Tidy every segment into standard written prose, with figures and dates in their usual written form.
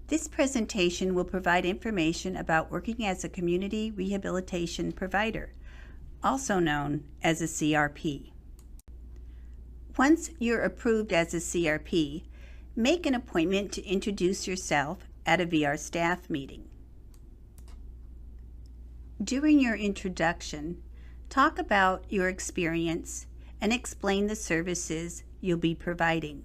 This presentation will provide information about working as a community rehabilitation provider, also known as a CRP. Once you're approved as a CRP, make an appointment to introduce yourself at a VR staff meeting. During your introduction, talk about your experience and explain the services you'll be providing.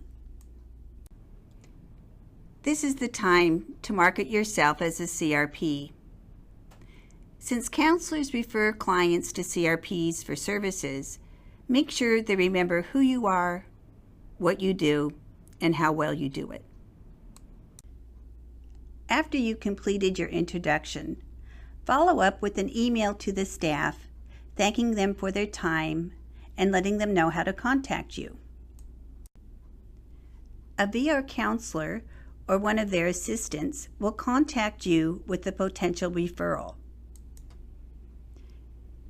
This is the time to market yourself as a CRP. Since counselors refer clients to CRPs for services, make sure they remember who you are, what you do, and how well you do it. After you completed your introduction, follow up with an email to the staff, thanking them for their time and letting them know how to contact you. A VR counselor or one of their assistants will contact you with a potential referral.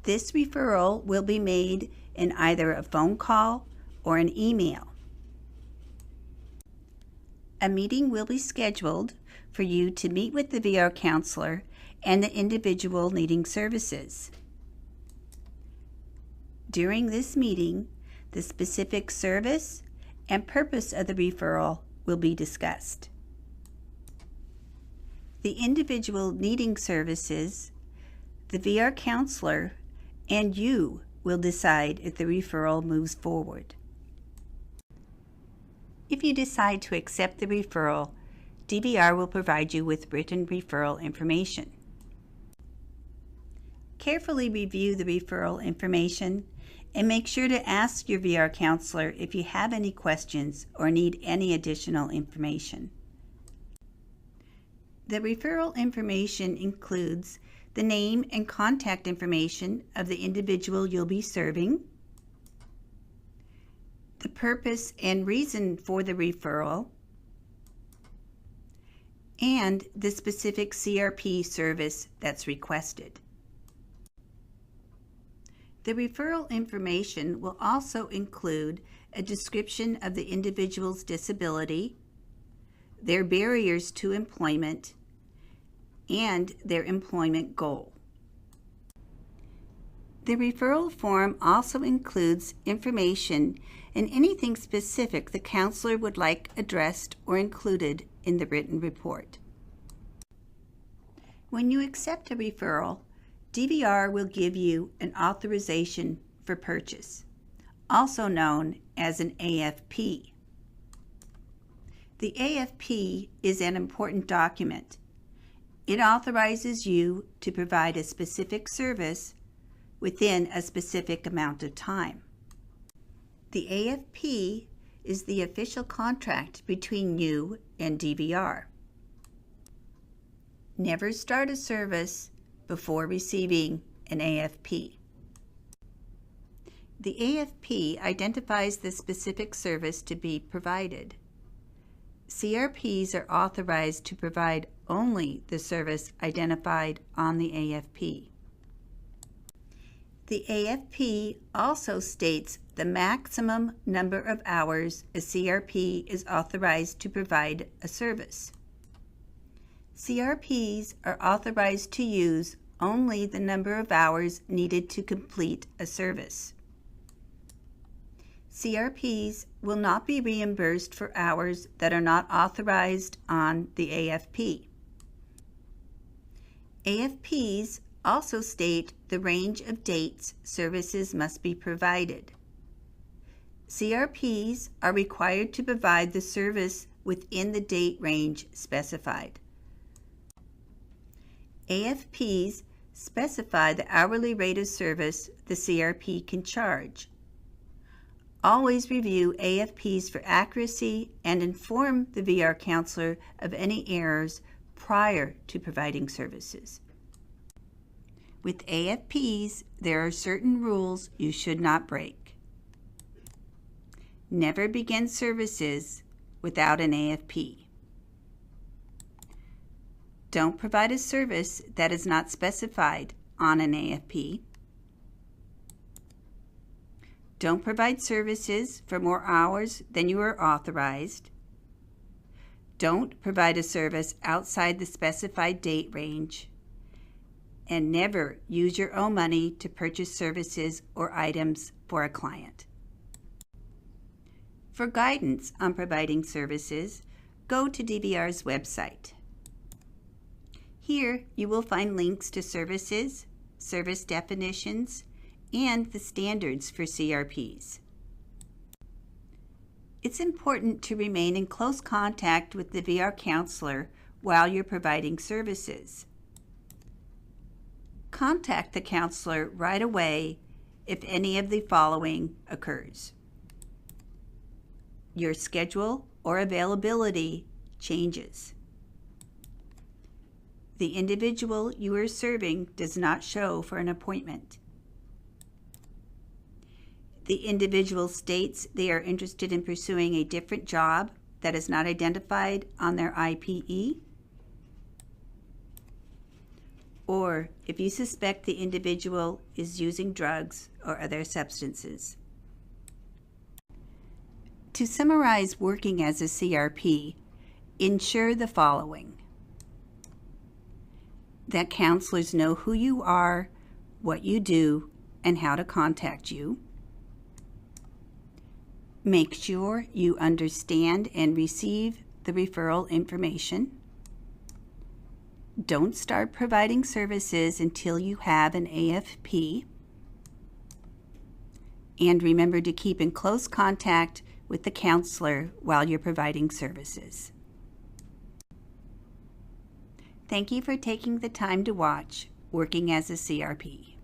This referral will be made in either a phone call or an email. A meeting will be scheduled for you to meet with the VR counselor and the individual needing services. During this meeting, the specific service and purpose of the referral will be discussed. The individual needing services, the VR counselor, and you will decide if the referral moves forward. If you decide to accept the referral, DVR will provide you with written referral information. Carefully review the referral information and make sure to ask your VR counselor if you have any questions or need any additional information. The referral information includes the name and contact information of the individual you'll be serving, the purpose and reason for the referral, and the specific CRP service that's requested. The referral information will also include a description of the individual's disability, their barriers to employment, and their employment goal. The referral form also includes information and anything specific the counselor would like addressed or included in the written report. When you accept a referral, DVR will give you an authorization for purchase, also known as an AFP. The AFP is an important document. It authorizes you to provide a specific service within a specific amount of time. The AFP is the official contract between you and DVR. Never start a service before receiving an AFP. The AFP identifies the specific service to be provided. CRPs are authorized to provide only the service identified on the AFP. The AFP also states the maximum number of hours a CRP is authorized to provide a service. CRPs are authorized to use only the number of hours needed to complete a service. CRPs will not be reimbursed for hours that are not authorized on the AFP. AFPs also state the range of dates services must be provided. CRPs are required to provide the service within the date range specified. AFPs specify the hourly rate of service the CRP can charge. Always review AFPs for accuracy and inform the VR counselor of any errors prior to providing services. With AFPs, there are certain rules you should not break. Never begin services without an AFP. Don't provide a service that is not specified on an AFP. Don't provide services for more hours than you are authorized. Don't provide a service outside the specified date range. And never use your own money to purchase services or items for a client. For guidance on providing services, go to DVR's website. Here you will find links to services, service definitions, and the standards for CRPs. It's important to remain in close contact with the VR counselor while you're providing services. Contact the counselor right away if any of the following occurs. Your schedule or availability changes. The individual you are serving does not show for an appointment. The individual states they are interested in pursuing a different job that is not identified on their IPE. Or if you suspect the individual is using drugs or other substances. To summarize working as a CRP, ensure the following: that counselors know who you are, what you do, and how to contact you. Make sure you understand and receive the referral information. Don't start providing services until you have an AFP. And remember to keep in close contact with the counselor while you're providing services. Thank you for taking the time to watch Working as a CRP.